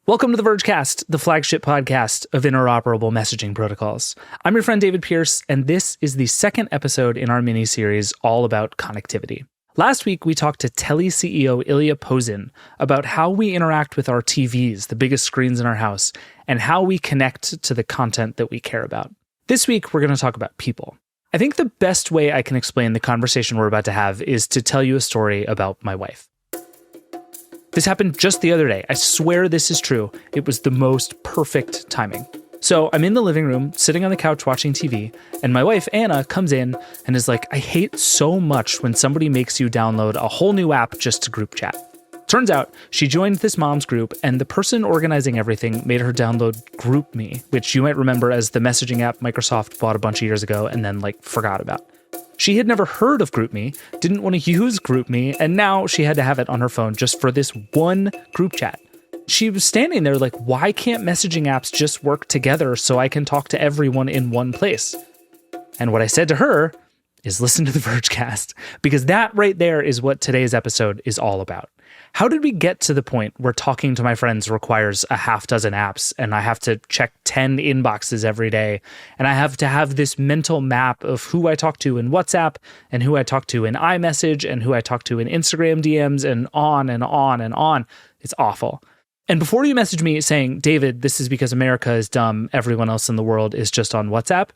Welcome to the Vergecast, the flagship podcast of interoperable messaging protocols. I'm your friend David Pierce, and this is the second episode in our mini-series all about connectivity. Last week, we talked to Telly CEO Ilya Pozin about how we interact with our TVs, the biggest screens in our house, and how we connect to the content that we care about. This week, we're going to talk about people. I think the best way I can explain the conversation we're about to have is to tell you a story about my wife. This happened just the other day. I swear this is true. It was the most perfect timing. So I'm in the living room, sitting on the couch watching TV, and my wife, Anna, comes in and is like, I hate so much when somebody makes you download a whole new app just to group chat. Turns out she joined this mom's group, and the person organizing everything made her download GroupMe, which you might remember as the messaging app Microsoft bought a bunch of years ago and then forgot about. She had never heard of GroupMe, didn't want to use GroupMe, and now she had to have it on her phone just for this one group chat. She was standing there like, why can't messaging apps just work together so I can talk to everyone in one place? And what I said to her is listen to the Vergecast, because that right there is what today's episode is all about. How did we get to the point where talking to my friends requires a half dozen apps, and I have to check 10 inboxes every day, and I have to have this mental map of who I talk to in WhatsApp, and who I talk to in iMessage, and who I talk to in Instagram DMs, and on and on and on. It's awful. And before you message me saying, David, this is because America is dumb, everyone else in the world is just on WhatsApp,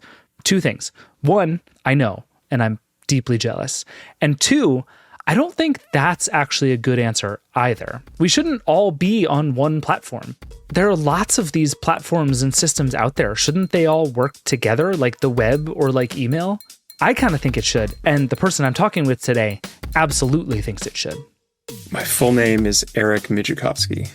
two things. One, I know, and I'm deeply jealous. And two, I don't think that's actually a good answer either. We shouldn't all be on one platform. There are lots of these platforms and systems out there. Shouldn't they all work together, like the web or like email? I kind of think it should, and the person I'm talking with today absolutely thinks it should. My full name is Eric Migicovsky.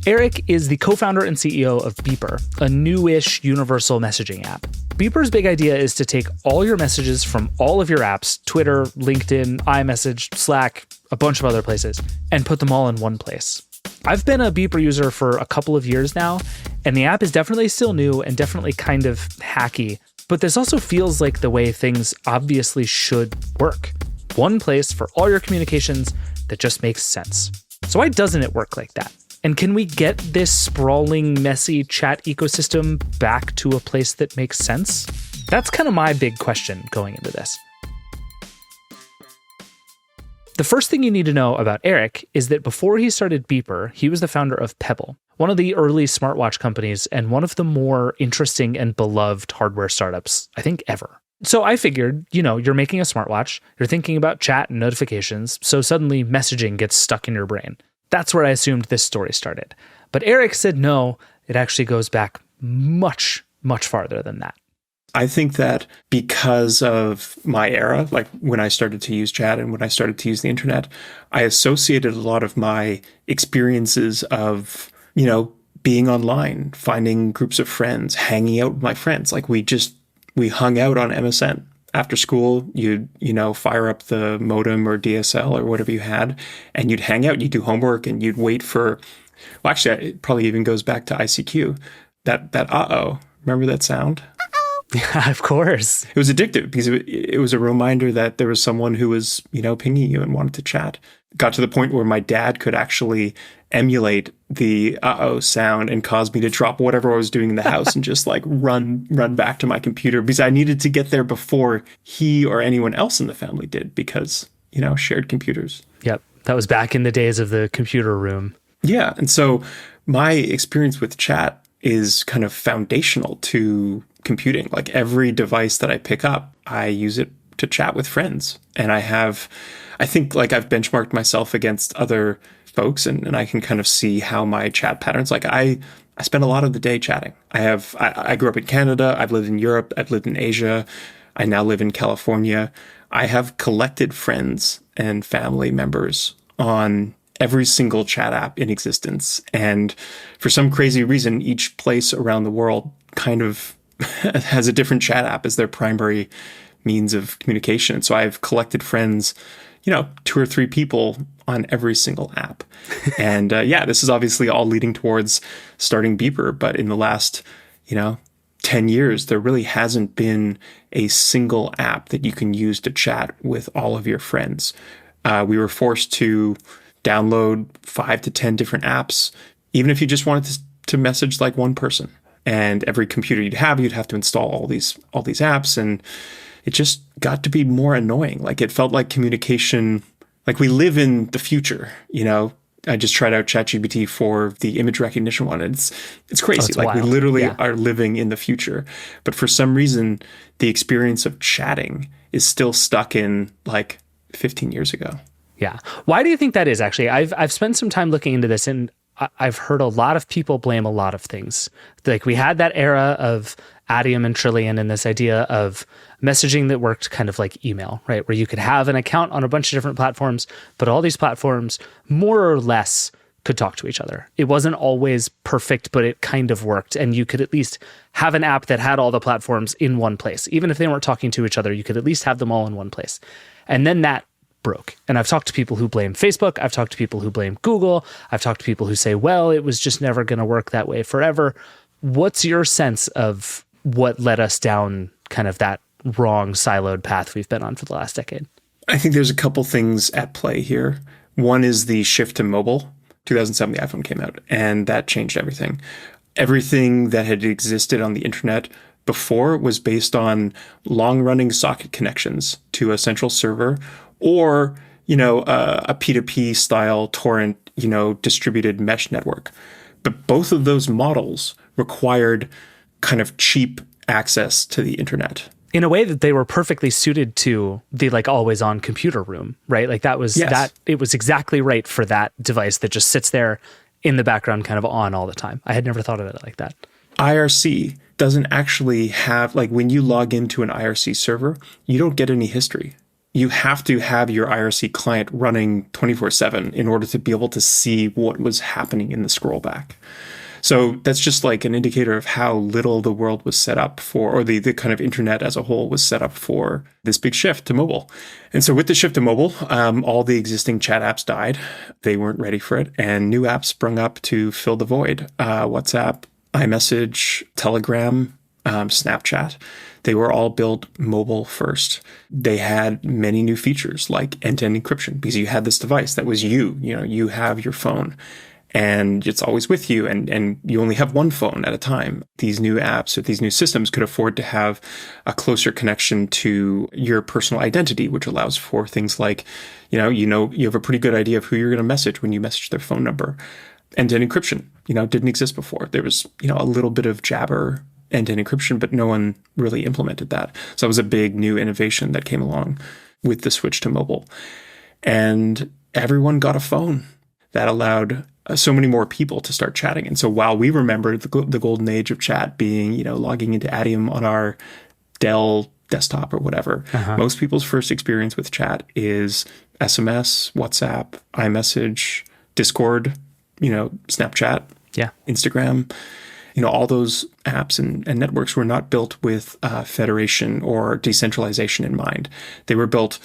Eric is the co-founder and CEO of Beeper, a newish universal messaging app. Beeper's big idea is to take all your messages from all of your apps, Twitter, LinkedIn, iMessage, Slack, a bunch of other places, and put them all in one place. I've been a Beeper user for a couple of years now, and the app is definitely still new and definitely kind of hacky, but this also feels like the way things obviously should work. One place for all your communications that just makes sense. So why doesn't it work like that? And can we get this sprawling, messy chat ecosystem back to a place that makes sense? That's kind of my big question going into this. The first thing you need to know about Eric is that before he started Beeper, he was the founder of Pebble, one of the early smartwatch companies and one of the more interesting and beloved hardware startups, I think, ever. So I figured, you're making a smartwatch, you're thinking about chat and notifications, so suddenly messaging gets stuck in your brain. That's where I assumed this story started. But Eric said no, it actually goes back much, much farther than that. I think that because of my era, like when I started to use chat and when I started to use the internet, I associated a lot of my experiences of, being online, finding groups of friends, hanging out with my friends. Like we hung out on MSN. After school, you'd, fire up the modem or DSL or whatever you had, and you'd hang out, you'd do homework, and you'd wait for, well, actually, it probably even goes back to ICQ. That uh-oh, remember that sound? Yeah, of course. It was addictive because it was a reminder that there was someone who was, pinging you and wanted to chat. Got to the point where my dad could actually emulate the uh-oh sound and cause me to drop whatever I was doing in the house and just run back to my computer because I needed to get there before he or anyone else in the family did because, shared computers. Yep. That was back in the days of the computer room. Yeah. And so my experience with chat is kind of foundational to computing. Like every device that I pick up, I use it to chat with friends. And I think I've benchmarked myself against other folks and I can kind of see how my chat patterns, I spend a lot of the day chatting. I grew up in Canada. I've lived in Europe. I've lived in Asia. I now live in California. I have collected friends and family members on every single chat app in existence. And for some crazy reason, each place around the world kind of has a different chat app as their primary means of communication. So I've collected friends, 2 or 3 people on every single app. And this is obviously all leading towards starting Beeper. But in the last, 10 years, there really hasn't been a single app that you can use to chat with all of your friends. We were forced to download 5 to 10 different apps. Even if you just wanted to message like one person. And every computer you'd have to install all these apps, and it just got to be more annoying. Like it felt like communication, like we live in the future, you know. I just tried out ChatGPT for the image recognition one. It's crazy. It's like wild. We literally Yeah. are living in the future. But for some reason, the experience of chatting is still stuck in like 15 years ago. Yeah. Why do you think that is, actually? I've spent some time looking into this, and I've heard a lot of people blame a lot of things. Like we had that era of Adium and Trillion and this idea of messaging that worked kind of like email, right? Where you could have an account on a bunch of different platforms, but all these platforms more or less could talk to each other. It wasn't always perfect, but it kind of worked. And you could at least have an app that had all the platforms in one place. Even if they weren't talking to each other, you could at least have them all in one place. And then that broke. And I've talked to people who blame Facebook. I've talked to people who blame Google. I've talked to people who say, well, it was just never going to work that way forever. What's your sense of what led us down kind of that wrong siloed path we've been on for the last decade? I think there's a couple things at play here. One is the shift to mobile. 2007, the iPhone came out, and that changed everything. Everything that had existed on the internet before was based on long-running socket connections to a central server, or, you know, a P2P style torrent, you know, distributed mesh network. But both of those models required kind of cheap access to the internet. In a way that they were perfectly suited to the like always on computer room, right? Like that was it was exactly right for that device that just sits there in the background kind of on all the time. I had never thought of it like that. IRC doesn't actually have, like when you log into an IRC server, you don't get any history. You have to have your IRC client running 24/7 in order to be able to see what was happening in the scroll back. So that's just like an indicator of how little the world was set up for, or the kind of internet as a whole was set up for this big shift to mobile. And so with the shift to mobile, all the existing chat apps died. They weren't ready for it. And new apps sprung up to fill the void. WhatsApp, iMessage, Telegram, Snapchat. They were all built mobile first. They had many new features like end-to-end encryption, because you had this device that was you know, you have your phone and it's always with you, and you only have one phone at a time. These new apps or these new systems could afford to have a closer connection to your personal identity, which allows for things like, you have a pretty good idea of who you're going to message when you message their phone number. End-to-end encryption, didn't exist before. There was, a little bit of Jabber end-to-end encryption, but no one really implemented that. So it was a big new innovation that came along with the switch to mobile. And everyone got a phone. That allowed so many more people to start chatting. And so while we remember the golden age of chat being, logging into Adium on our Dell desktop or whatever, most people's first experience with chat is SMS, WhatsApp, iMessage, Discord, Snapchat, Instagram. All those apps and networks were not built with federation or decentralization in mind. They were built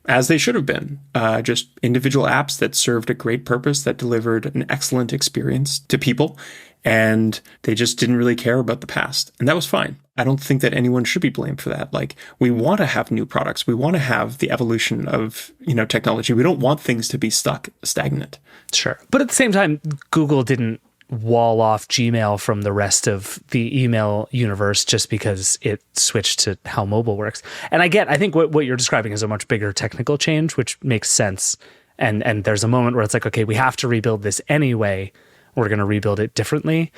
as they should have been, just individual apps that served a great purpose, that delivered an excellent experience to people, and they just didn't really care about the past. And that was fine. I don't think that anyone should be blamed for that. Like, we want to have new products. We want to have the evolution of, technology. We don't want things to be stuck stagnant. Sure. But at the same time, Google didn't wall off Gmail from the rest of the email universe just because it switched to how mobile works. And I think what you're describing is a much bigger technical change, which makes sense. And there's a moment where it's like, okay, we have to rebuild this anyway. We're going to rebuild it differently.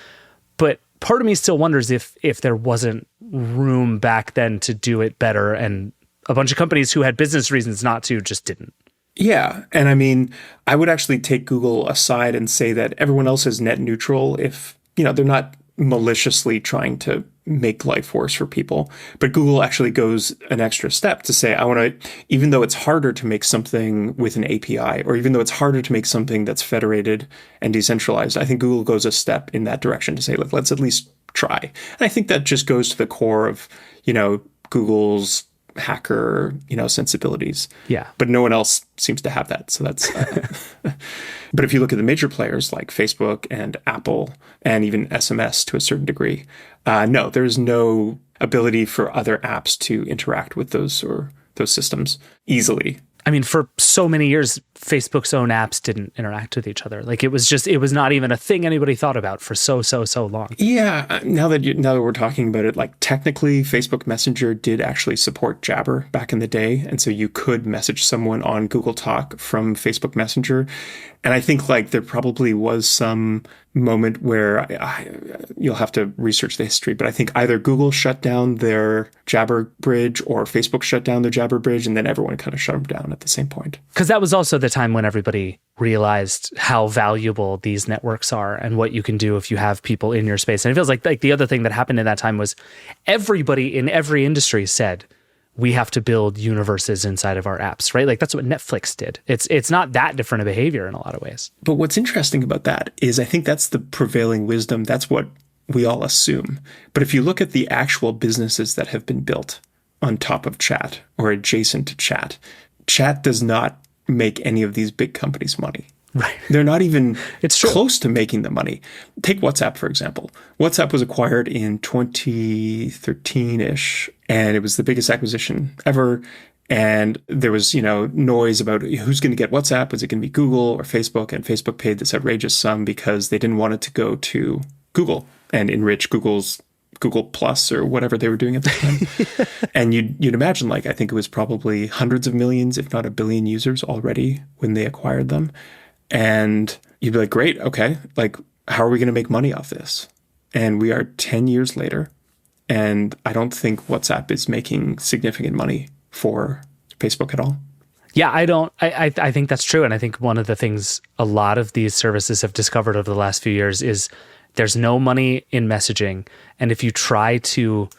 But part of me still wonders if there wasn't room back then to do it better, and a bunch of companies who had business reasons not to just didn't. Yeah. And I would actually take Google aside and say that everyone else is net neutral if, they're not maliciously trying to make life worse for people. But Google actually goes an extra step to say, even though it's harder to make something with an API, or even though it's harder to make something that's federated and decentralized, I think Google goes a step in that direction to say, look, let's at least try. And I think that just goes to the core of, Google's hacker, sensibilities. Yeah. But no one else seems to have that. So that's, but if you look at the major players like Facebook and Apple and even SMS to a certain degree, no, there's no ability for other apps to interact with those systems easily. I mean, for so many years, Facebook's own apps didn't interact with each other. Like it was not even a thing anybody thought about for so long. Yeah. Now that we're talking about it, like technically Facebook Messenger did actually support Jabber back in the day. And so you could message someone on Google Talk from Facebook Messenger. And I think like there probably was some moment where you'll have to research the history, but I think either Google shut down their Jabber bridge or Facebook shut down their Jabber bridge, and then everyone kind of shut them down at the same point. Because that was also the time when everybody realized how valuable these networks are and what you can do if you have people in your space. And it feels like the other thing that happened in that time was everybody in every industry said, we have to build universes inside of our apps, right? Like that's what Netflix did. It's not that different a behavior in a lot of ways. But what's interesting about that is I think that's the prevailing wisdom. That's what we all assume. But if you look at the actual businesses that have been built on top of chat or adjacent to chat, chat does not make any of these big companies money. Right. They're not even it's true. Close to making the money. Take WhatsApp, for example. WhatsApp was acquired in 2013-ish, and it was the biggest acquisition ever. And there was, noise about who's going to get WhatsApp. Was it going to be Google or Facebook? And Facebook paid this outrageous sum because they didn't want it to go to Google and enrich Google's Google Plus or whatever they were doing at the time. And you'd imagine, like, I think it was probably hundreds of millions, if not a billion users already when they acquired them. And you'd be like, great, okay, like, how are we going to make money off this? And we are 10 years later, and I don't think WhatsApp is making significant money for Facebook at all. Yeah, I think that's true. And I think one of the things a lot of these services have discovered over the last few years is there's no money in messaging. And if you try to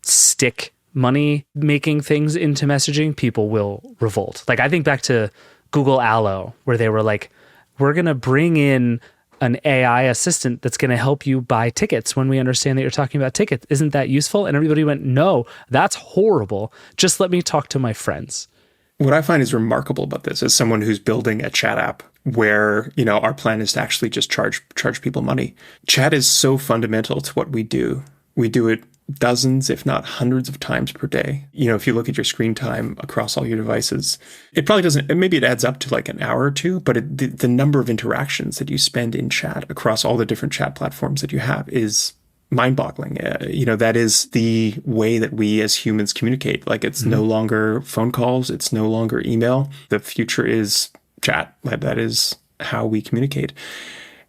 stick money making things into messaging, people will revolt. Like I think back to Google Allo, where they were like, we're going to bring in an AI assistant that's going to help you buy tickets when we understand that you're talking about tickets. Isn't that useful? And everybody went, no, that's horrible. Just let me talk to my friends. What I find is remarkable about this as someone who's building a chat app where, our plan is to actually just charge people money. Chat is so fundamental to what we do. We do it dozens, if not hundreds of times per day. If you look at your screen time across all your devices, it probably doesn't, maybe it adds up to like an hour or two, but the number of interactions that you spend in chat across all the different chat platforms that you have is mind-boggling. That is the way that we as humans communicate. Like it's no longer phone calls. It's no longer email. The future is chat. That is how we communicate.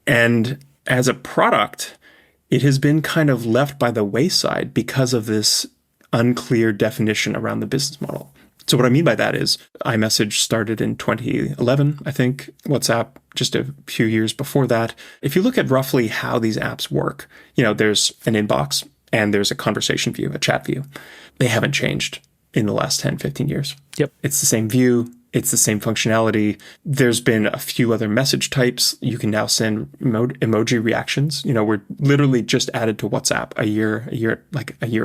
And as a product, it has been kind of left by the wayside because of this unclear definition around the business model. So what I mean by that is iMessage started in 2011, I think. WhatsApp just a few years before that. If you look at roughly how these apps work, there's an inbox and there's a conversation view, a chat view. They haven't changed in the last 10, 15 years. Yep. It's the same view. It's the same functionality. There's been a few other message types. You can now send emoji reactions. We're literally just added to WhatsApp a year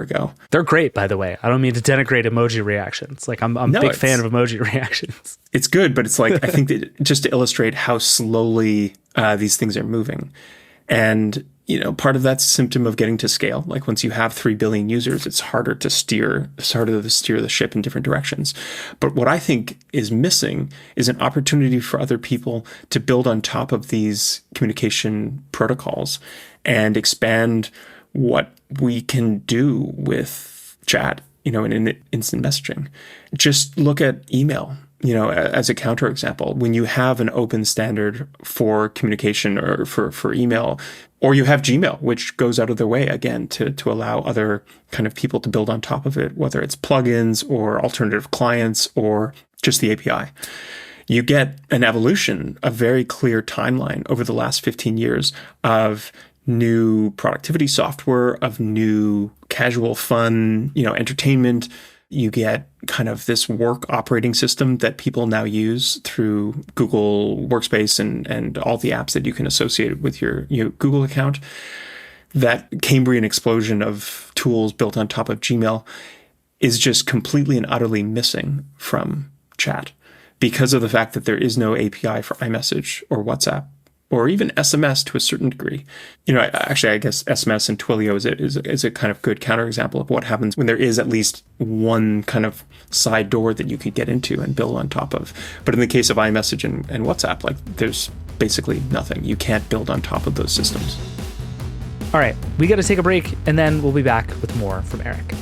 ago. They're great, by the way. I don't mean to denigrate emoji reactions. Like I'm a big fan of emoji reactions. It's good, but it's like, I think that just to illustrate how slowly these things are moving. And, part of that's a symptom of getting to scale. Like once you have 3 billion users, it's harder to steer the ship in different directions. But what I think is missing is an opportunity for other people to build on top of these communication protocols and expand what we can do with chat, in instant messaging. Just look at email. As a counterexample, when you have an open standard for communication or for email, or you have Gmail, which goes out of their way, again, to allow other kind of people to build on top of it, whether it's plugins or alternative clients or just the API. You get an evolution, a very clear timeline over the last 15 years of new productivity software, of new casual fun, entertainment. You get kind of this work operating system that people now use through Google Workspace and all the apps that you can associate with your Google account. That Cambrian explosion of tools built on top of Gmail is just completely and utterly missing from chat because of the fact that there is no API for iMessage or WhatsApp or even SMS to a certain degree. Actually, I guess SMS and Twilio is a kind of good counterexample of what happens when there is at least one kind of side door that you could get into and build on top of. But in the case of iMessage and WhatsApp, like there's basically nothing. You can't build on top of those systems. All right, we got to take a break, and then we'll be back with more from Eric.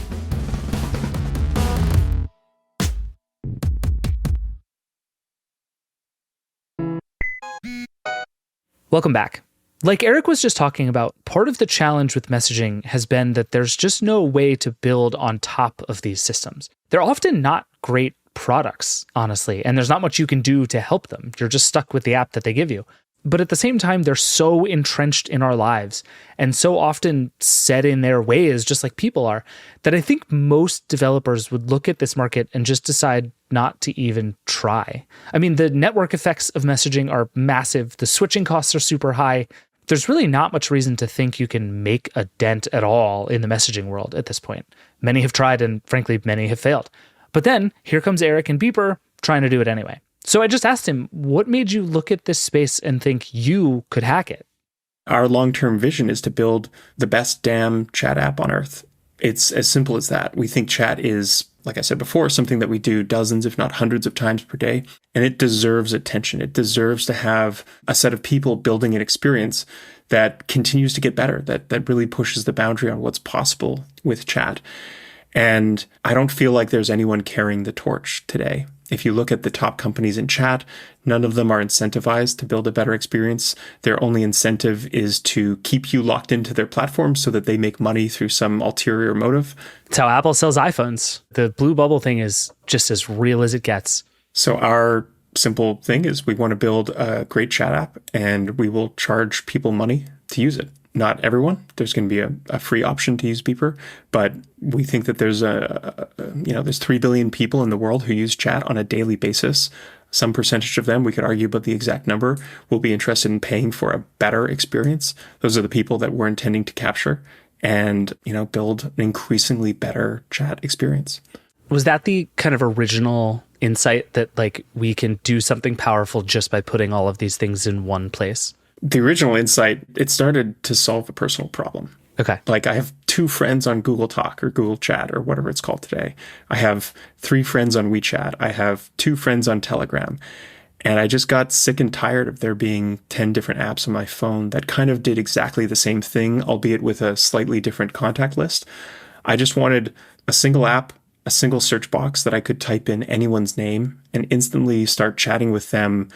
Welcome back. Like Eric was just talking about, part of the challenge with messaging has been that there's just no way to build on top of these systems. They're often not great products, honestly, and there's not much you can do to help them. You're just stuck with the app that they give you. But at the same time, they're so entrenched in our lives and so often set in their ways, just like people are, that I think most developers would look at this market and just decide not to even try. I mean, the network effects of messaging are massive. The switching costs are super high. There's really not much reason to think you can make a dent at all in the messaging world at this point. Many have tried, and frankly, many have failed. But then here comes Eric and Beeper trying to do it anyway. So I just asked him, what made you look at this space and think you could hack it? Our long-term vision is to build the best damn chat app on earth. It's as simple as that. We think chat is, like I said before, something that we do dozens, if not hundreds of times per day, and it deserves attention. It deserves to have a set of people building an experience that continues to get better, that really pushes the boundary on what's possible with chat. And I don't feel like there's anyone carrying the torch today. If you look at the top companies in chat, none of them are incentivized to build a better experience. Their only incentive is to keep you locked into their platform so that they make money through some ulterior motive. It's how Apple sells iPhones. The blue bubble thing is just as real as it gets. So our simple thing is we want to build a great chat app, and we will charge people money to use it. Not everyone. There's going to be a free option to use Beeper, but we think that there's there's 3 billion people in the world who use chat on a daily basis. Some percentage of them, we could argue about the exact number, will be interested in paying for a better experience. Those are the people that we're intending to capture and, build an increasingly better chat experience. Was that the kind of original insight that we can do something powerful just by putting all of these things in one place? The original insight, it started to solve a personal problem. Okay. I have 2 friends on Google Talk or Google Chat or whatever it's called today. I have 3 friends on WeChat. I have 2 friends on Telegram. And I just got sick and tired of there being 10 different apps on my phone that kind of did exactly the same thing, albeit with a slightly different contact list. I just wanted a single app, a single search box that I could type in anyone's name and instantly start chatting with them.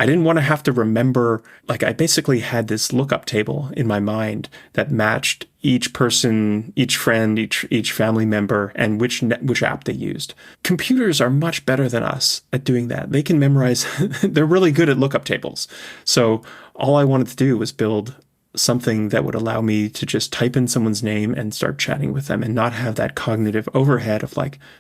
I didn't want to have to remember, I basically had this lookup table in my mind that matched each person, each friend, each family member, and which app they used. Computers are much better than us at doing that. They can memorize, they're really good at lookup tables. So all I wanted to do was build something that would allow me to just type in someone's name and start chatting with them and not have that cognitive overhead of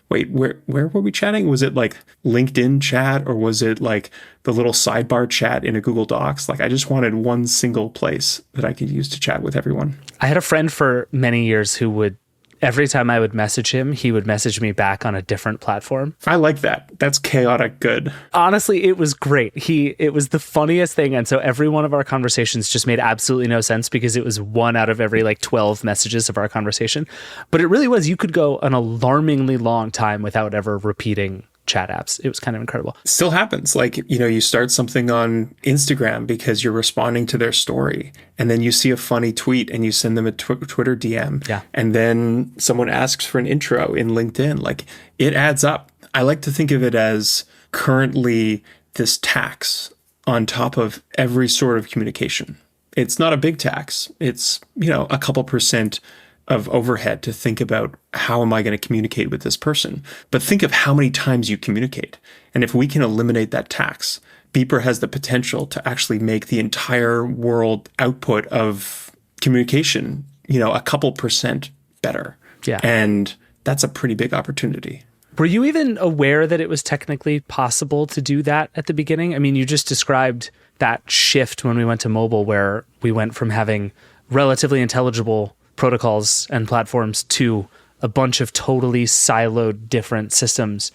wait, where were we chatting? Was it LinkedIn chat, or was it the little sidebar chat in a Google Docs? I just wanted one single place that I could use to chat with everyone. I had a friend for many years who would, every time I would message him, he would message me back on a different platform. I like that. That's chaotic good. Honestly, it was great. It was the funniest thing. And so every one of our conversations just made absolutely no sense because it was 1 out of every 12 messages of our conversation. But it really was, you could go an alarmingly long time without ever repeating chat apps. It was kind of incredible. It still happens. You start something on Instagram because you're responding to their story, and then you see a funny tweet and you send them a Twitter DM. Yeah. And then someone asks for an intro in LinkedIn. It adds up. I like to think of it as currently this tax on top of every sort of communication. It's not a big tax. It's, a couple percent of overhead to think about how am I going to communicate with this person. But think of how many times you communicate. And if we can eliminate that tax, Beeper has the potential to actually make the entire world output of communication, a couple percent better. Yeah. And that's a pretty big opportunity. Were you even aware that it was technically possible to do that at the beginning? I mean, you just described that shift when we went to mobile, where we went from having relatively intelligible protocols and platforms to a bunch of totally siloed different systems.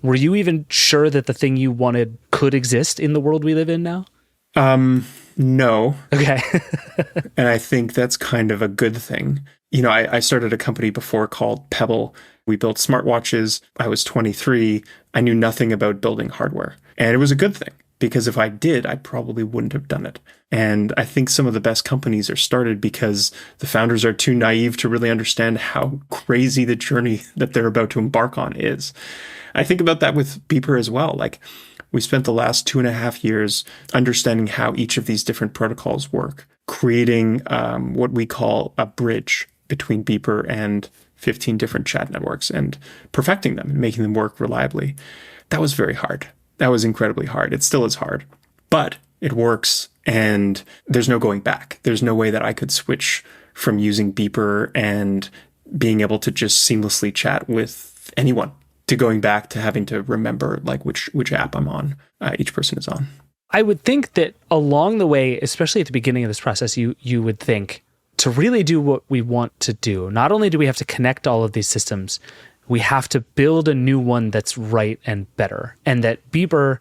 Were you even sure that the thing you wanted could exist in the world we live in now? No. Okay. And I think that's kind of a good thing. You know, I started a company before called Pebble. We built smartwatches. I was 23. I knew nothing about building hardware. And it was a good thing, because if I did, I probably wouldn't have done it. And I think some of the best companies are started because the founders are too naive to really understand how crazy the journey that they're about to embark on is. I think about that with Beeper as well. Like, we spent the last 2.5 years understanding how each of these different protocols work, creating what we call a bridge between Beeper and 15 different chat networks and perfecting them and making them work reliably. That was very hard. That was incredibly hard. It still is hard, but it works, and there's no going back. There's no way that I could switch from using Beeper and being able to just seamlessly chat with anyone to going back to having to remember like which app I'm on, each person is on. I would think that along the way, especially at the beginning of this process, you would think to really do what we want to do, not only do we have to connect all of these systems, we have to build a new one that's right and better. And that Beeper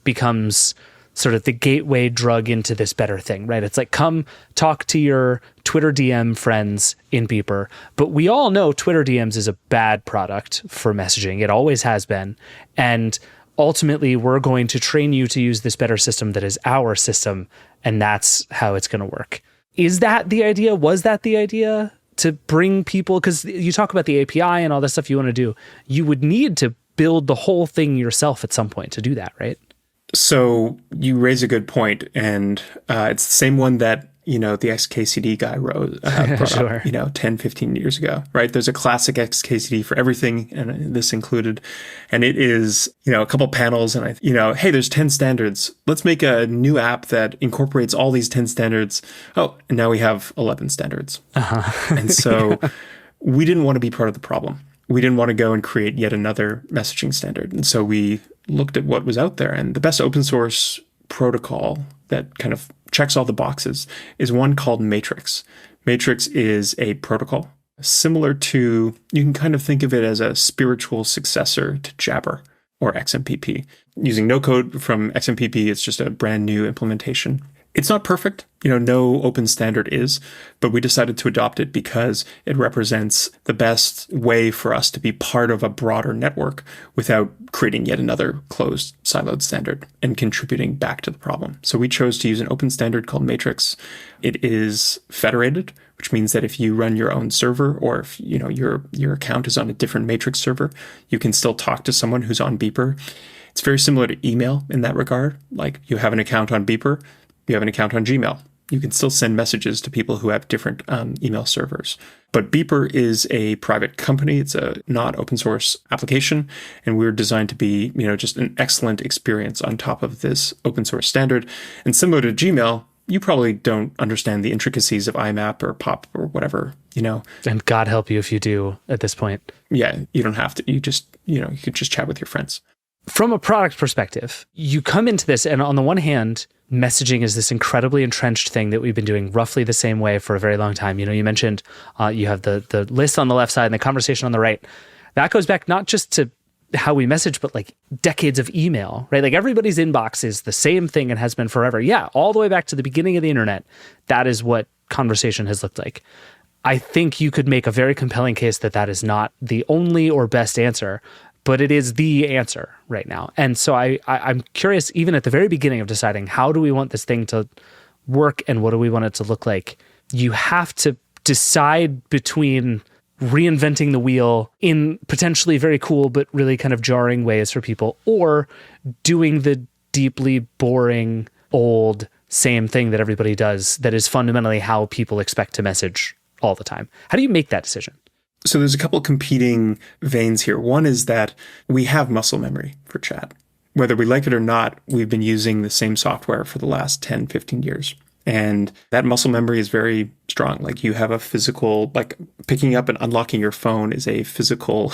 becomes sort of the gateway drug into this better thing, right? It's like, come talk to your Twitter DM friends in Beeper. But we all know Twitter DMs is a bad product for messaging. It always has been. And ultimately, we're going to train you to use this better system that is our system. And that's how it's going to work. Is that the idea? Was that the idea? To bring people, because you talk about the API and all this stuff you want to do, you would need to build the whole thing yourself at some point to do that, right? So you raise a good point, and it's the same one that, you know, the XKCD guy brought Sure. up, 10, 15 years ago, right? There's a classic XKCD for everything, and this included. And it is, a couple panels, and hey, there's 10 standards. Let's make a new app that incorporates all these 10 standards. Oh, and now we have 11 standards. Uh-huh. And so we didn't want to be part of the problem. We didn't want to go and create yet another messaging standard. And so we looked at what was out there, and the best open source protocol that kind of checks all the boxes is one called Matrix. Matrix is a protocol similar to, you can kind of think of it as a spiritual successor to Jabber or XMPP. Using no code from XMPP, it's just a brand new implementation. It's not perfect, no open standard is, but we decided to adopt it because it represents the best way for us to be part of a broader network without creating yet another closed siloed standard and contributing back to the problem. So we chose to use an open standard called Matrix. It is federated, which means that if you run your own server, or if your account is on a different Matrix server, you can still talk to someone who's on Beeper. It's very similar to email in that regard. Like, you have an account on Beeper, you have an account on Gmail. You can still send messages to people who have different email servers. But Beeper is a private company. It's a not open source application, and we're designed to be, just an excellent experience on top of this open source standard. And similar to Gmail, you probably don't understand the intricacies of IMAP or POP or whatever, And God help you if you do at this point. Yeah, you don't have to. You just, you could just chat with your friends. From a product perspective, you come into this, and on the one hand, messaging is this incredibly entrenched thing that we've been doing roughly the same way for a very long time. You mentioned you have the list on the left side and the conversation on the right. That goes back not just to how we message, but like decades of email, right? Like, everybody's inbox is the same thing and has been forever. Yeah, all the way back to the beginning of the internet. That is what conversation has looked like. I think you could make a very compelling case that that is not the only or best answer, but it is the answer right now. And so I'm curious, even at the very beginning of deciding how do we want this thing to work and what do we want it to look like, you have to decide between reinventing the wheel in potentially very cool but really kind of jarring ways for people, or doing the deeply boring, old, same thing that everybody does that is fundamentally how people expect to message all the time. How do you make that decision? So there's a couple competing veins here. One is that we have muscle memory for chat. Whether we like it or not, we've been using the same software for the last 10, 15 years. And that muscle memory is very strong. Like, you have a physical, like, picking up and unlocking your phone is a physical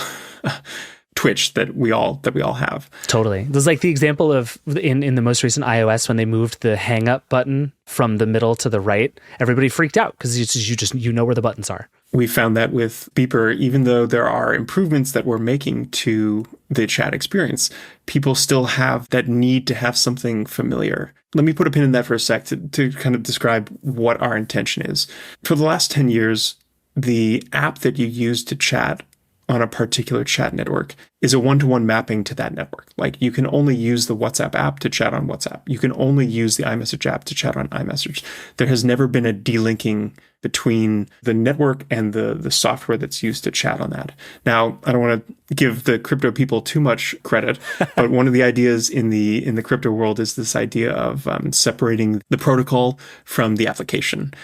twitch that we all have. Totally. There's like the example of in the most recent iOS when they moved the hang up button from the middle to the right, everybody freaked out because you know where the buttons are. We found that with Beeper, even though there are improvements that we're making to the chat experience, people still have that need to have something familiar. Let me put a pin in that for a sec to kind of describe what our intention is. For the last 10 years, the app that you use to chat on a particular chat network is a one-to-one mapping to that network. Like, you can only use the WhatsApp app to chat on WhatsApp. You can only use the iMessage app to chat on iMessage. There has never been a delinking between the network and the software that's used to chat on that. Now, I don't want to give the crypto people too much credit, but one of the ideas in the crypto world is this idea of separating the protocol from the application.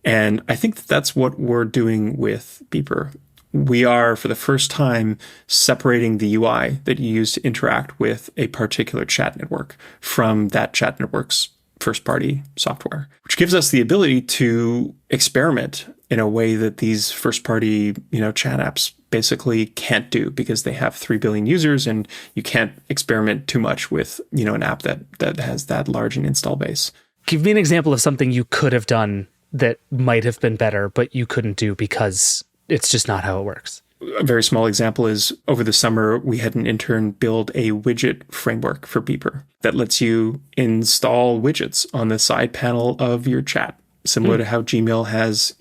And I think that's what we're doing with Beeper. We are, for the first time, separating the UI that you use to interact with a particular chat network from that chat network's first-party software, which gives us the ability to experiment in a way that these first-party, chat apps basically can't do, because they have 3 billion users, and you can't experiment too much with, an app that has that large an install base. Give me an example of something you could have done that might have been better, but you couldn't do because it's just not how it works. A very small example is, over the summer, we had an intern build a widget framework for Beeper that lets you install widgets on the side panel of your chat, similar to how Gmail has,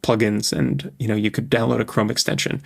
plugins, and, you could download a Chrome extension.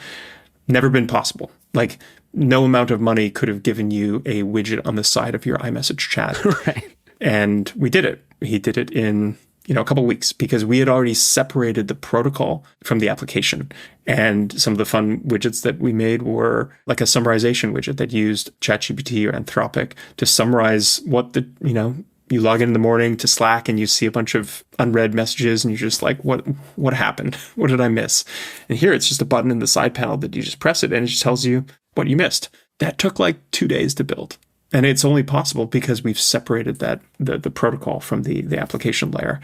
Never been possible. Like, no amount of money could have given you a widget on the side of your iMessage chat. Right. And we did it. He did it in a couple of weeks, because we had already separated the protocol from the application. And some of the fun widgets that we made were like a summarization widget that used ChatGPT or Anthropic to summarize what you log in the morning to Slack and you see a bunch of unread messages and you're just like, what happened? What did I miss? And here it's just a button in the side panel that you just press it and it just tells you what you missed. That took like 2 days to build. And it's only possible because we've separated the protocol from the application layer.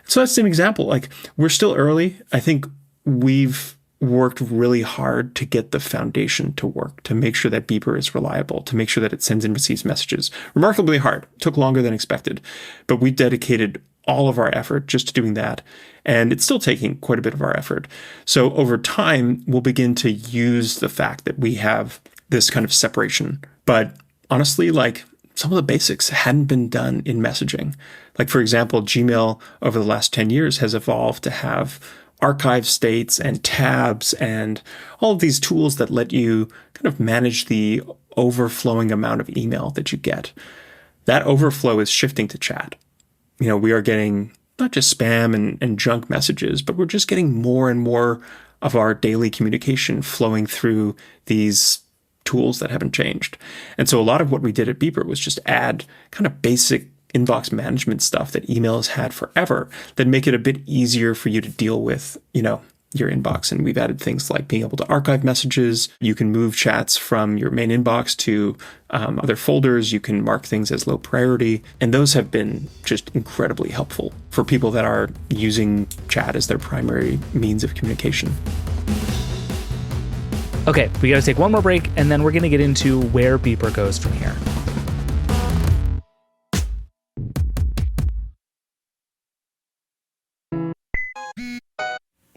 So that's an example. Like, we're still early. I think we've worked really hard to get the foundation to work, to make sure that Beeper is reliable, to make sure that it sends and receives messages. Remarkably hard. It took longer than expected. But we dedicated all of our effort just to doing that. And it's still taking quite a bit of our effort. So over time, we'll begin to use the fact that we have this kind of separation. But honestly, like, some of the basics hadn't been done in messaging. Like, for example, Gmail over the last 10 years has evolved to have archive states and tabs and all of these tools that let you kind of manage the overflowing amount of email that you get. That overflow is shifting to chat. We are getting not just spam and junk messages, but we're just getting more and more of our daily communication flowing through these tools that haven't changed. And so a lot of what we did at Beeper was just add kind of basic inbox management stuff that email has had forever that make it a bit easier for you to deal with, your inbox. And we've added things like being able to archive messages. You can move chats from your main inbox to other folders. You can mark things as low priority. And those have been just incredibly helpful for people that are using chat as their primary means of communication. Okay, we got to take one more break, and then we're going to get into where Beeper goes from here.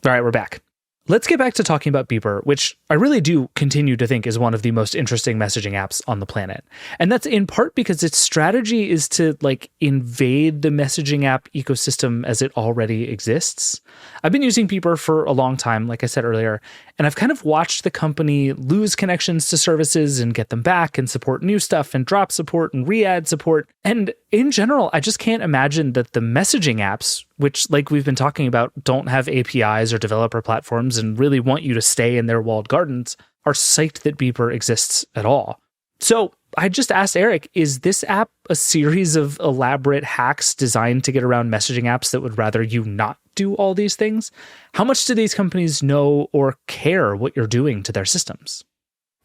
All right, we're back. Let's get back to talking about Beeper, which I really do continue to think is one of the most interesting messaging apps on the planet. And that's in part because its strategy is to invade the messaging app ecosystem as it already exists. I've been using Beeper for a long time, like I said earlier, and I've kind of watched the company lose connections to services and get them back and support new stuff and drop support and re-add support. And in general, I just can't imagine that the messaging apps, which, like we've been talking about, don't have APIs or developer platforms and really want you to stay in their walled gardens, are psyched that Beeper exists at all. So I just asked Eric, is this app a series of elaborate hacks designed to get around messaging apps that would rather you not do all these things? How much do these companies know or care what you're doing to their systems?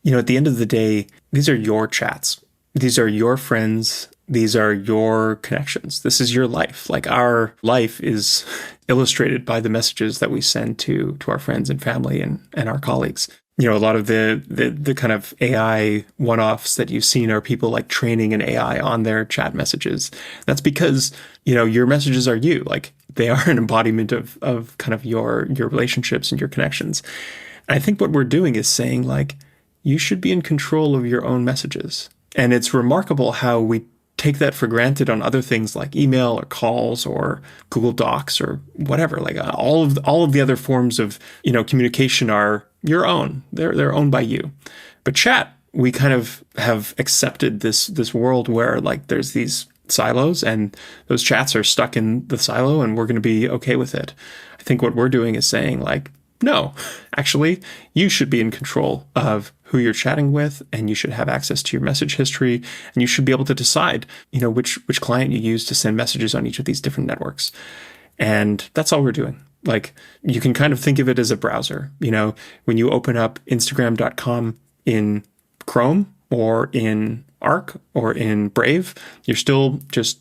At the end of the day, these are your chats. These are your friends. These are your connections. This is your life. Like, our life is illustrated by the messages that we send to our friends and family and our colleagues. A lot of the kind of AI one-offs that you've seen are people like training an AI on their chat messages. That's because, your messages are you. Like, they are an embodiment of kind of your relationships and your connections. And I think what we're doing is saying, like, you should be in control of your own messages. And it's remarkable how we take that for granted on other things like email or calls or Google Docs or whatever. Like, all of the other forms of, communication are your own. They're owned by you. But chat, we kind of have accepted this world where, like, there's these silos and those chats are stuck in the silo and we're going to be okay with it. I think what we're doing is saying, like, no, actually, you should be in control of who you're chatting with, and you should have access to your message history, and you should be able to decide, which client you use to send messages on each of these different networks. And that's all we're doing. Like, you can kind of think of it as a browser. When you open up Instagram.com in Chrome or in Arc or in Brave, you're still just,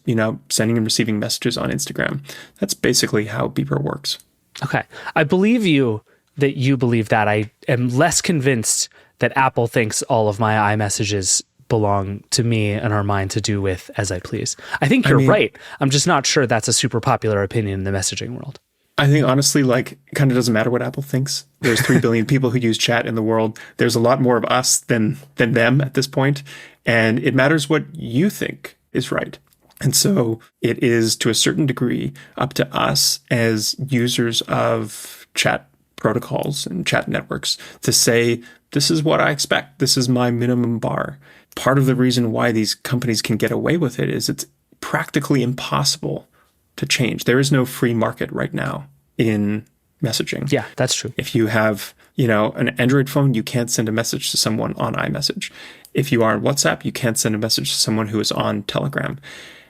sending and receiving messages on Instagram. That's basically how Beeper works. Okay. I believe you that you believe that. I am less convinced that Apple thinks all of my iMessages belong to me and are mine to do with as I please. I think you're right. I'm just not sure that's a super popular opinion in the messaging world. I think, honestly, like, it kind of doesn't matter what Apple thinks. There's 3 billion people who use chat in the world. There's a lot more of us than them at this point. And it matters what you think is right. And so it is, to a certain degree, up to us as users of chat protocols and chat networks to say, this is what I expect. This is my minimum bar. Part of the reason why these companies can get away with it is it's practically impossible to change. There is no free market right now in messaging. Yeah, that's true. If you have, an Android phone, you can't send a message to someone on iMessage. If you are on WhatsApp, you can't send a message to someone who is on Telegram.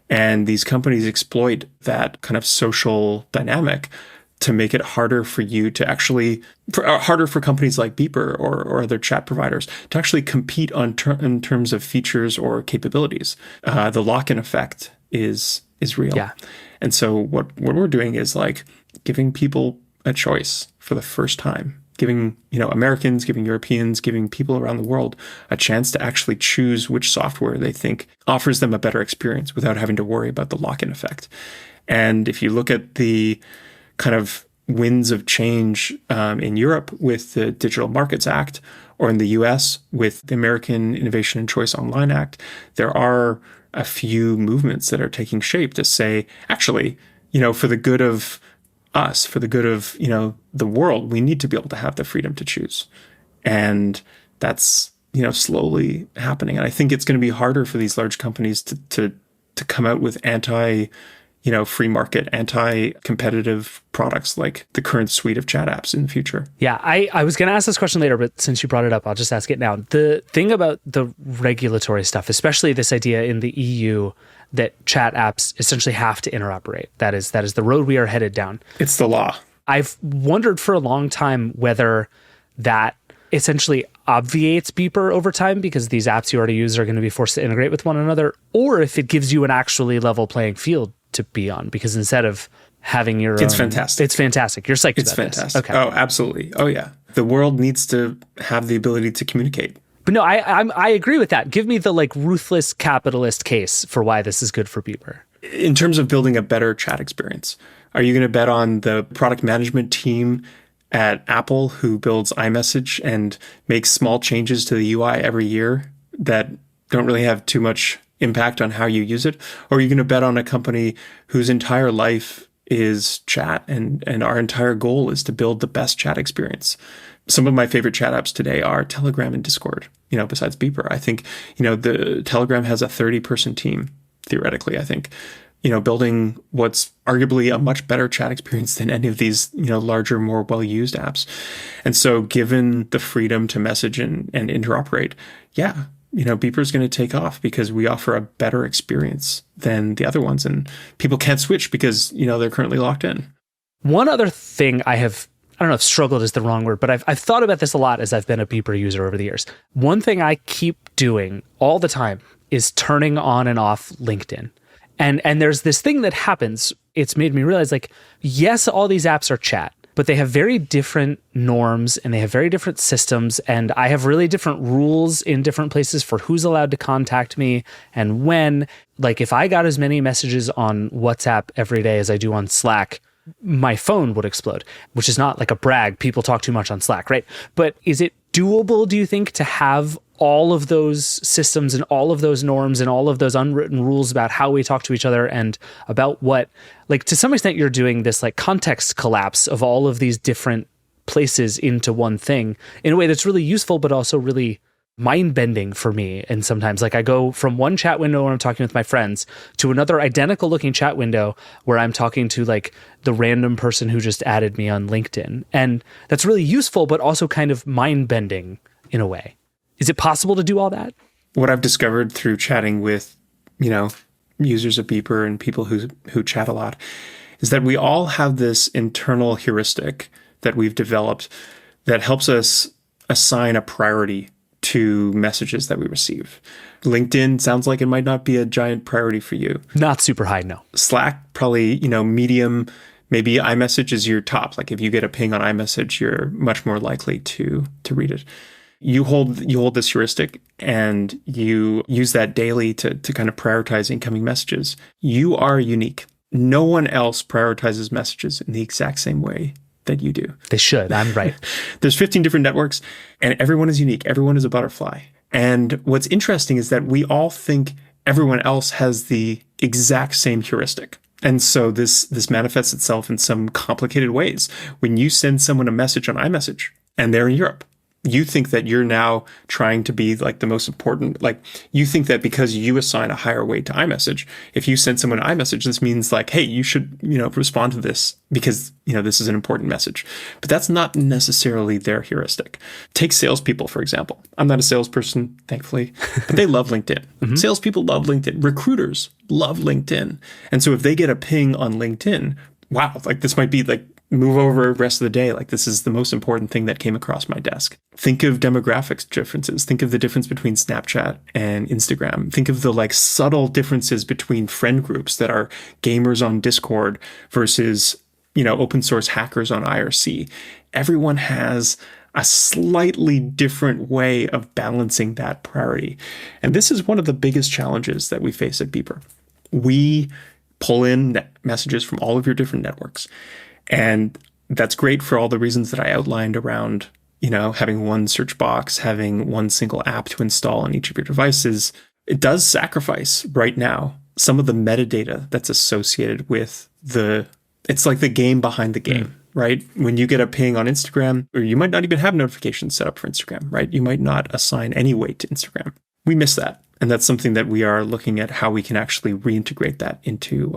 And these companies exploit that kind of social dynamic to make it harder for you to actually, harder for companies like Beeper or other chat providers to actually compete in terms of features or capabilities. The lock-in effect is real. Yeah. And so what we're doing is, like, giving people a choice for the first time, giving, Americans, giving Europeans, giving people around the world a chance to actually choose which software they think offers them a better experience without having to worry about the lock-in effect. And if you look at the kind of winds of change in Europe with the Digital Markets Act, or in the US with the American Innovation and Choice Online Act, there are a few movements that are taking shape to say, actually, for the good of us, for the good of, the world, we need to be able to have the freedom to choose. And that's, slowly happening. And I think it's going to be harder for these large companies to come out with free market, anti-competitive products like the current suite of chat apps in the future. Yeah, I was going to ask this question later, but since you brought it up, I'll just ask it now. The thing about the regulatory stuff, especially this idea in the EU that chat apps essentially have to interoperate. That is the road we are headed down. It's the law. I've wondered for a long time whether that essentially obviates Beeper over time because these apps you already use are going to be forced to integrate with one another, or if it gives you an actually level playing field to be on, because instead of having your It's fantastic. It's fantastic. You're psyched It's about fantastic. This. Okay. Oh, absolutely. Oh, yeah. The world needs to have the ability to communicate. But no, I agree with that. Give me the ruthless capitalist case for why this is good for Beeper. In terms of building a better chat experience, are you going to bet on the product management team at Apple who builds iMessage and makes small changes to the UI every year that don't really have too much impact on how you use it? Or are you going to bet on a company whose entire life is chat and our entire goal is to build the best chat experience? Some of my favorite chat apps today are Telegram and Discord, besides Beeper. I think, the Telegram has a 30-person team, theoretically, I think, building what's arguably a much better chat experience than any of these, larger, more well-used apps. And so given the freedom to message and interoperate, yeah, Beeper is going to take off because we offer a better experience than the other ones. And people can't switch because, they're currently locked in. One other thing I don't know if struggled is the wrong word, but I've thought about this a lot as I've been a Beeper user over the years. One thing I keep doing all the time is turning on and off LinkedIn. And there's this thing that happens. It's made me realize, yes, all these apps are chat, but they have very different norms and they have very different systems. And I have really different rules in different places for who's allowed to contact me and when. Like if I got as many messages on WhatsApp every day as I do on Slack, my phone would explode, which is not like a brag. People talk too much on Slack, right? But is it doable, do you think, to have all of those systems and all of those norms and all of those unwritten rules about how we talk to each other and about what, like to some extent you're doing this like context collapse of all of these different places into one thing in a way that's really useful, but also really mind-bending for me. And sometimes like I go from one chat window where I'm talking with my friends to another identical looking chat window where I'm talking to like the random person who just added me on LinkedIn. And that's really useful, but also kind of mind-bending in a way. Is it possible to do all that? What I've discovered through chatting with, users of Beeper and people who chat a lot is that we all have this internal heuristic that we've developed that helps us assign a priority to messages that we receive. LinkedIn sounds like it might not be a giant priority for you. Not super high, no. Slack, probably, medium. Maybe iMessage is your top. Like if you get a ping on iMessage, you're much more likely to read it. You hold this heuristic and you use that daily to kind of prioritize incoming messages. You are unique. No one else prioritizes messages in the exact same way that you do. They should. I'm right. There's 15 different networks and everyone is unique. Everyone is a butterfly. And what's interesting is that we all think everyone else has the exact same heuristic. And so this manifests itself in some complicated ways. When you send someone a message on iMessage and they're in Europe, you think that you're now trying to be like the most important, like you think that because you assign a higher weight to iMessage, if you send someone an iMessage, this means like, hey, you should, respond to this because, this is an important message. But that's not necessarily their heuristic. Take salespeople, for example. I'm not a salesperson, thankfully, but they love LinkedIn. Mm-hmm. Salespeople love LinkedIn. Recruiters love LinkedIn. And so if they get a ping on LinkedIn, wow, like this might be like, move over the rest of the day. Like this is the most important thing that came across my desk. Think of demographics differences. Think of the difference between Snapchat and Instagram. Think of the like subtle differences between friend groups that are gamers on Discord versus, open source hackers on IRC. Everyone has a slightly different way of balancing that priority. And this is one of the biggest challenges that we face at Beeper. We pull in messages from all of your different networks. And that's great for all the reasons that I outlined around, having one search box, having one single app to install on each of your devices. It does sacrifice right now some of the metadata that's associated with it's like the game behind the game, right? When you get a ping on Instagram, or you might not even have notifications set up for Instagram, right? You might not assign any weight to Instagram. We miss that. And that's something that we are looking at how we can actually reintegrate that into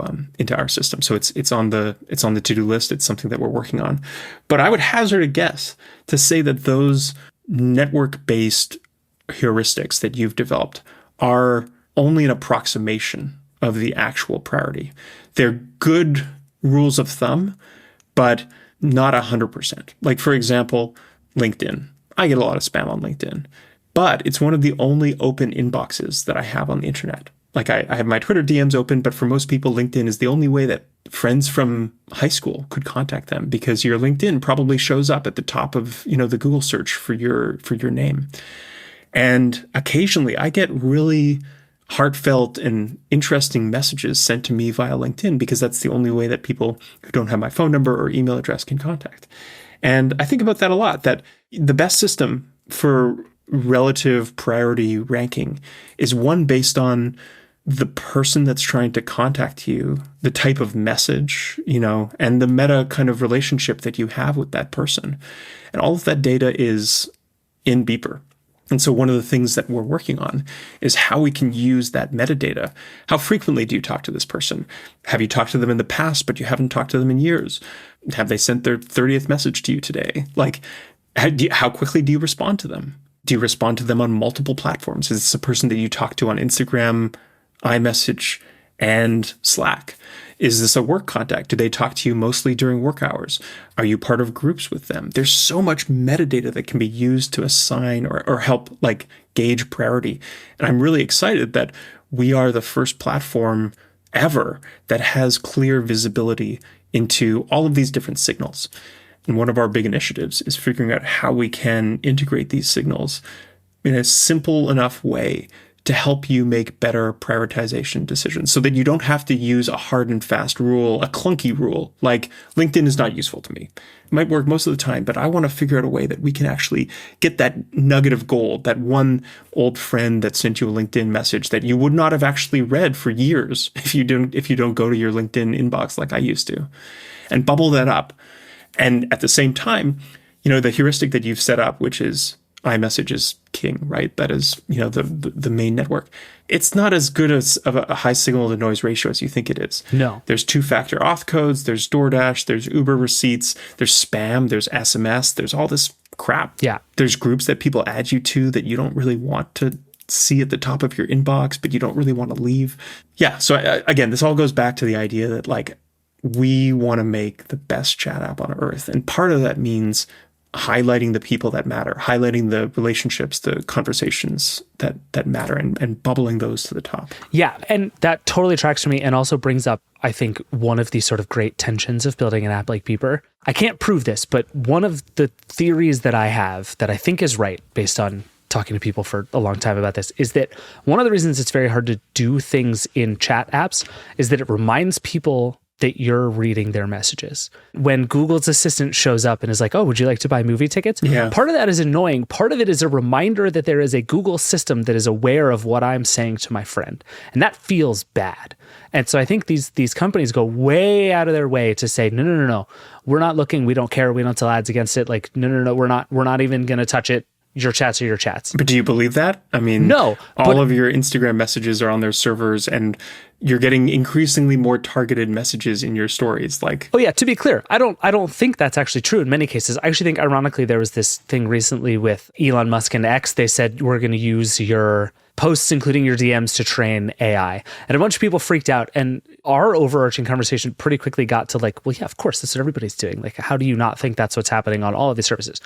our system. So it's on the to-do list. It's something that we're working on. But I would hazard a guess to say that those network-based heuristics that you've developed are only an approximation of the actual priority. They're good rules of thumb, but not 100%. Like for example, LinkedIn. I get a lot of spam on LinkedIn. But it's one of the only open inboxes that I have on the internet. Like I have my Twitter DMs open, but for most people, LinkedIn is the only way that friends from high school could contact them because your LinkedIn probably shows up at the top of, the Google search for your name. And occasionally I get really heartfelt and interesting messages sent to me via LinkedIn because that's the only way that people who don't have my phone number or email address can contact. And I think about that a lot, that the best system for relative priority ranking is one based on the person that's trying to contact you, the type of message, and the meta kind of relationship that you have with that person. And all of that data is in Beeper. And so one of the things that we're working on is how we can use that metadata. How frequently do you talk to this person? Have you talked to them in the past, but you haven't talked to them in years? Have they sent their 30th message to you today? Like, how quickly do you respond to them? Do you respond to them on multiple platforms? Is this a person that you talk to on Instagram, iMessage, and Slack? Is this a work contact? Do they talk to you mostly during work hours? Are you part of groups with them? There's so much metadata that can be used to assign or help like gauge priority. And I'm really excited that we are the first platform ever that has clear visibility into all of these different signals. And one of our big initiatives is figuring out how we can integrate these signals in a simple enough way to help you make better prioritization decisions so that you don't have to use a hard and fast rule, a clunky rule. Like LinkedIn is not useful to me. It might work most of the time, but I want to figure out a way that we can actually get that nugget of gold, that one old friend that sent you a LinkedIn message that you would not have actually read for years if you don't go to your LinkedIn inbox like I used to, and bubble that up. And at the same time, the heuristic that you've set up, which is iMessage is king, right? That is, the main network. It's not as good as of a high signal to noise ratio as you think it is. No. There's 2-factor auth codes, there's DoorDash, there's Uber receipts, there's spam, there's SMS, there's all this crap. Yeah. There's groups that people add you to that you don't really want to see at the top of your inbox, but you don't really want to leave. Yeah. So again, this all goes back to the idea that like we want to make the best chat app on earth. And part of that means highlighting the people that matter, highlighting the relationships, the conversations that matter, and bubbling those to the top. Yeah, and that totally tracks for me and also brings up, I think, one of these sort of great tensions of building an app like Beeper. I can't prove this, but one of the theories that I have that I think is right based on talking to people for a long time about this is that one of the reasons it's very hard to do things in chat apps is that it reminds people that you're reading their messages. When Google's assistant shows up and is like, oh, would you like to buy movie tickets? Yeah. Part of that is annoying. Part of it is a reminder that there is a Google system that is aware of what I'm saying to my friend. And that feels bad. And so I think these companies go way out of their way to say, no. We're not looking. We don't care. We don't sell ads against it. Like, no. We're not even going to touch it. Your chats are your chats. But do you believe that? I mean, no. All of your Instagram messages are on their servers, and you're getting increasingly more targeted messages in your stories. Like, oh yeah, to be clear, I don't think that's actually true in many cases. I actually think, ironically, there was this thing recently with Elon Musk and X. They said we're going to use your posts, including your DMs, to train AI, and a bunch of people freaked out. And our overarching conversation pretty quickly got to like, well, yeah, of course, that's what everybody's doing. Like, how do you not think that's what's happening on all of these services?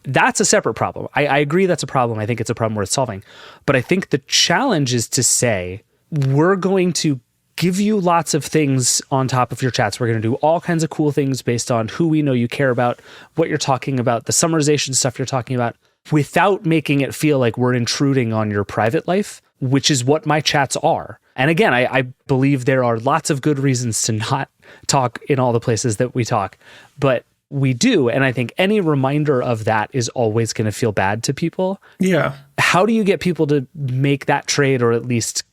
That's a separate problem. I agree that's a problem. I think it's a problem worth solving. But I think the challenge is to say, we're going to give you lots of things on top of your chats. We're going to do all kinds of cool things based on who we know you care about, what you're talking about, the summarization stuff you're talking about, without making it feel like we're intruding on your private life, which is what my chats are. And again, I believe there are lots of good reasons to not talk in all the places that we talk, but we do. And I think any reminder of that is always going to feel bad to people. Yeah. How do you get people to make that trade, or at least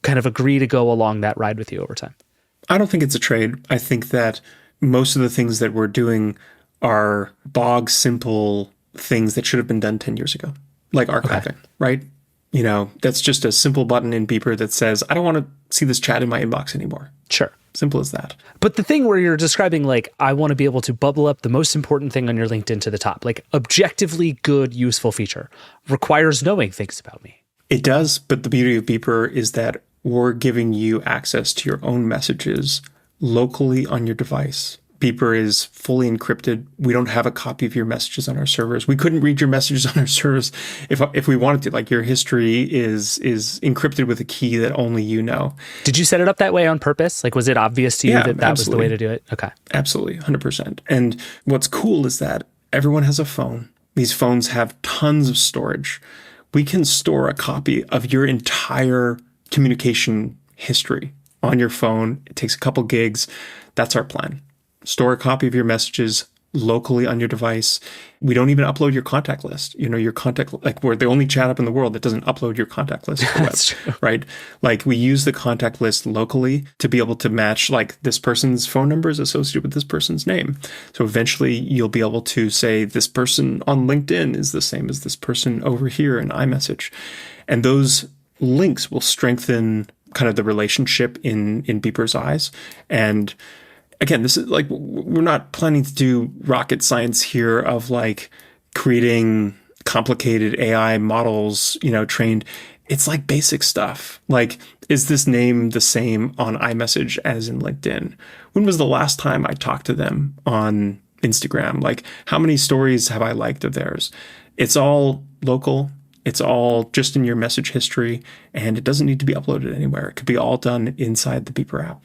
kind of agree to go along that ride with you over time? I don't think it's a trade. I think that most of the things that we're doing are bog simple things that should have been done 10 years ago, like archiving, right? That's just a simple button in Beeper that says, I don't want to see this chat in my inbox anymore. Sure. Simple as that. But the thing where you're describing, like, I want to be able to bubble up the most important thing on your LinkedIn to the top, like objectively good, useful feature, requires knowing things about me. It does, but the beauty of Beeper is that we're giving you access to your own messages locally on your device. Beeper is fully encrypted. We don't have a copy of your messages on our servers. We couldn't read your messages on our servers if we wanted to. Like, your history is encrypted with a key that only you know. Did you set it up that way on purpose? Like, was it obvious to you that was the way to do it? Okay. Absolutely, 100%. And what's cool is that everyone has a phone. These phones have tons of storage. We can store a copy of your entire communication history on your phone. It takes a couple gigs. That's our plan. Store a copy of your messages locally on your device. We don't even upload your contact list. Your contact, like, we're the only chat app in the world that doesn't upload your contact list to the web, true. Right? Like, we use the contact list locally to be able to match, like, this person's phone number is associated with this person's name. So eventually you'll be able to say this person on LinkedIn is the same as this person over here in iMessage. And those links will strengthen kind of the relationship in Beeper's eyes. And again, this is like, we're not planning to do rocket science here of like creating complicated AI models, trained. It's like basic stuff. Like, is this name the same on iMessage as in LinkedIn? When was the last time I talked to them on Instagram? Like, how many stories have I liked of theirs? It's all local. It's all just in your message history, and it doesn't need to be uploaded anywhere. It could be all done inside the Beeper app.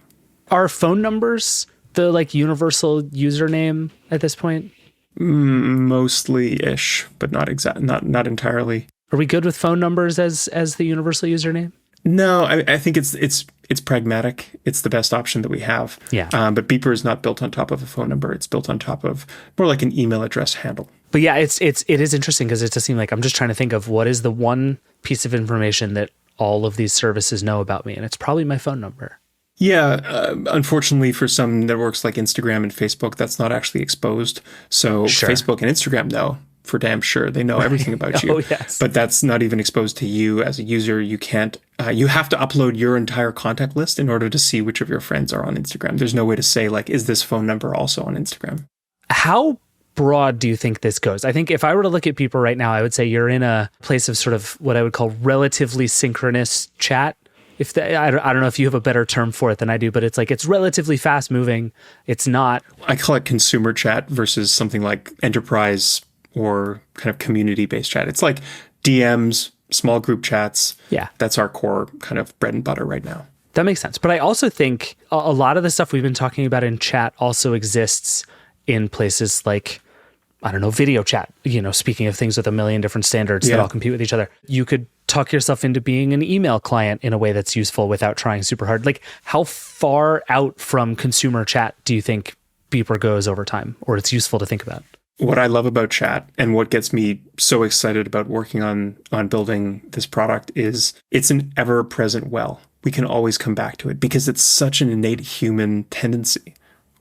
Are phone numbers the like universal username at this point? Mostly-ish, but not entirely. Are we good with phone numbers as the universal username? No, I think it's pragmatic. It's the best option that we have. Yeah. But Beeper is not built on top of a phone number. It's built on top of more like an email address handle. But yeah, it is interesting because it does seem like I'm just trying to think of what is the one piece of information that all of these services know about me, and it's probably my phone number. Yeah, unfortunately for some networks like Instagram and Facebook, that's not actually exposed. So Sure. Facebook and Instagram know for damn sure. They know everything about you. Oh, yes. But that's not even exposed to you as a user. You can't, you have to upload your entire contact list in order to see which of your friends are on Instagram. There's no way to say, like, is this phone number also on Instagram? How broad do you think this goes? I think if I were to look at people right now, I would say you're in a place of sort of what I would call relatively synchronous chat. I don't know if you have a better term for it than I do, but it's like it's relatively fast moving. It's not. I call it consumer chat versus something like enterprise or kind of community-based chat. It's like DMs, small group chats. Yeah. That's our core kind of bread and butter right now. That makes sense. But I also think a lot of the stuff we've been talking about in chat also exists in places like, I don't know, video chat, speaking of things with a million different standards that all compete with each other. You could talk yourself into being an email client in a way that's useful without trying super hard. Like, how far out from consumer chat do you think Beeper goes over time, or it's useful to think about? What I love about chat and what gets me so excited about working on building this product is it's an ever-present well. We can always come back to it because it's such an innate human tendency.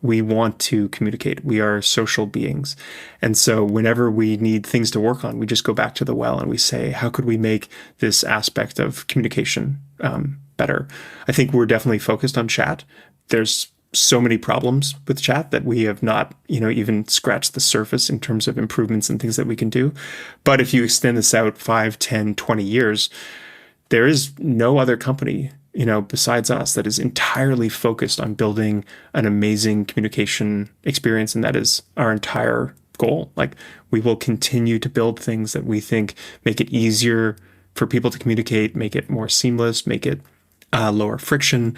We want to communicate. We are social beings. And so whenever we need things to work on, we just go back to the well and we say, how could we make this aspect of communication better? I think we're definitely focused on chat. There's so many problems with chat that we have not, even scratched the surface in terms of improvements and things that we can do. But if you extend this out 5, 10, 20 years, there is no other company besides us that is entirely focused on building an amazing communication experience. And that is our entire goal. Like, we will continue to build things that we think make it easier for people to communicate, make it more seamless, make it lower friction.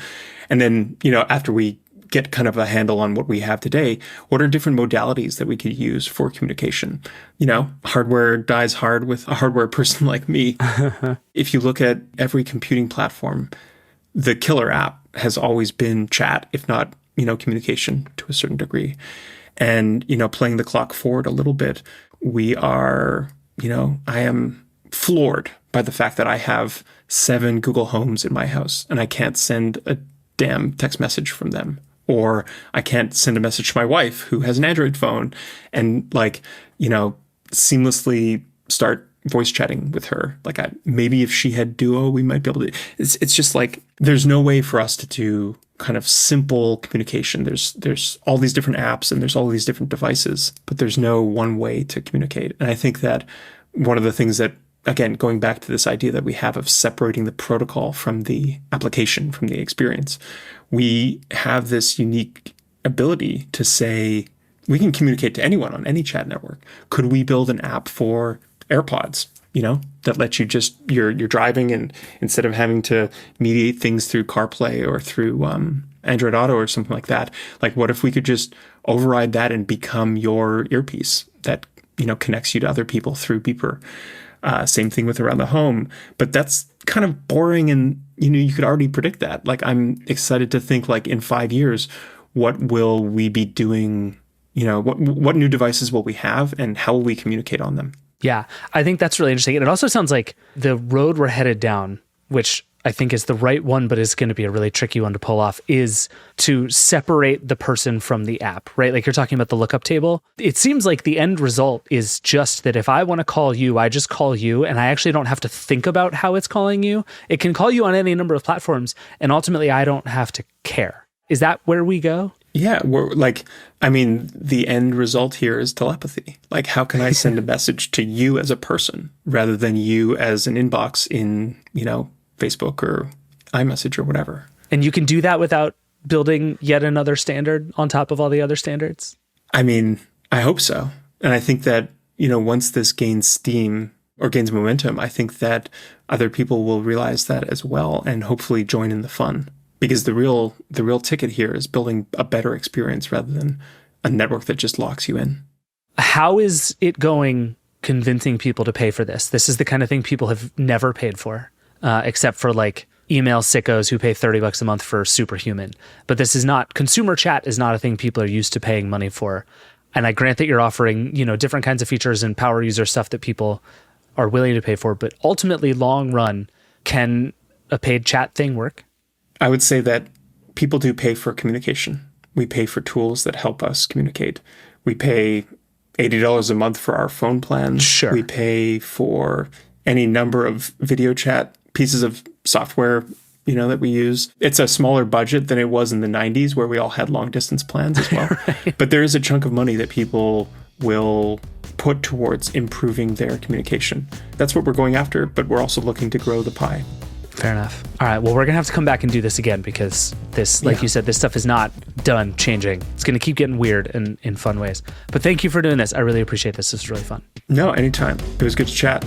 And then, after we get kind of a handle on what we have today, what are different modalities that we could use for communication? Hardware dies hard with a hardware person like me. If you look at every computing platform, the killer app has always been chat, if not, communication to a certain degree. And, playing the clock forward a little bit, we are, I am floored by the fact that I have 7 Google Homes in my house and I can't send a damn text message from them. Or I can't send a message to my wife who has an Android phone and seamlessly start voice chatting with her. Like, maybe if she had Duo, we might be able to. It's just like there's no way for us to do kind of simple communication. There's all these different apps and there's all these different devices, but there's no one way to communicate. And I think that one of the things that, again, going back to this idea that we have of separating the protocol from the application, from the experience, we have this unique ability to say we can communicate to anyone on any chat network. Could we build an app for AirPods, that lets you just, you're driving and instead of having to mediate things through CarPlay or through Android Auto or something like that, like what if we could just override that and become your earpiece that, connects you to other people through Beeper? Same thing with around the home, but that's kind of boring and, you could already predict that. Like, I'm excited to think, like, in 5 years, what will we be doing? What new devices will we have and how will we communicate on them? Yeah, I think that's really interesting. And it also sounds like the road we're headed down, which I think is the right one, but is going to be a really tricky one to pull off, is to separate the person from the app, right? Like, you're talking about the lookup table. It seems like the end result is just that if I want to call you, I just call you, and I actually don't have to think about how it's calling you. It can call you on any number of platforms, and ultimately I don't have to care. Is that where we go? Yeah, the end result here is telepathy. Like, how can I send a message to you as a person rather than you as an inbox in, Facebook or iMessage or whatever? And you can do that without building yet another standard on top of all the other standards? I hope so. And I think that, once this gains steam or gains momentum, I think that other people will realize that as well and hopefully join in the fun. Because the real ticket here is building a better experience rather than a network that just locks you in. How is it going convincing people to pay for this? This is the kind of thing people have never paid for, except for like email sickos who pay $30 a month for Superhuman. But this is not, consumer chat is not a thing people are used to paying money for. And I grant that you're offering, different kinds of features and power user stuff that people are willing to pay for. But ultimately, long run, can a paid chat thing work? I would say that people do pay for communication. We pay for tools that help us communicate. We pay $80 a month for our phone plan. Sure. We pay for any number of video chat pieces of software, that we use. It's a smaller budget than it was in the 90s where we all had long distance plans as well. Right. But there is a chunk of money that people will put towards improving their communication. That's what we're going after, but we're also looking to grow the pie. Fair enough. All right. Well, we're going to have to come back and do this again because this, like you said, this stuff is not done changing. It's going to keep getting weird and in fun ways. But thank you for doing this. I really appreciate this. This was really fun. No, anytime. It was good to chat.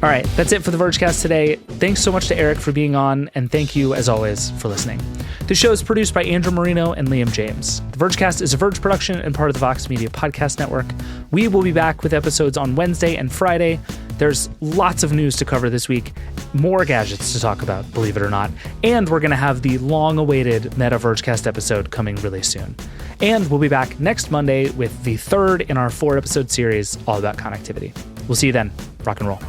All right. That's it for the Vergecast today. Thanks so much to Eric for being on. And thank you, as always, for listening. The show is produced by Andrew Marino and Liam James. The Vergecast is a Verge production and part of the Vox Media Podcast Network. We will be back with episodes on Wednesday and Friday. There's lots of news to cover this week, more gadgets to talk about, believe it or not, and we're going to have the long-awaited Meta Vergecast episode coming really soon. And we'll be back next Monday with the third in our 4-episode series all about connectivity. We'll see you then. Rock and roll.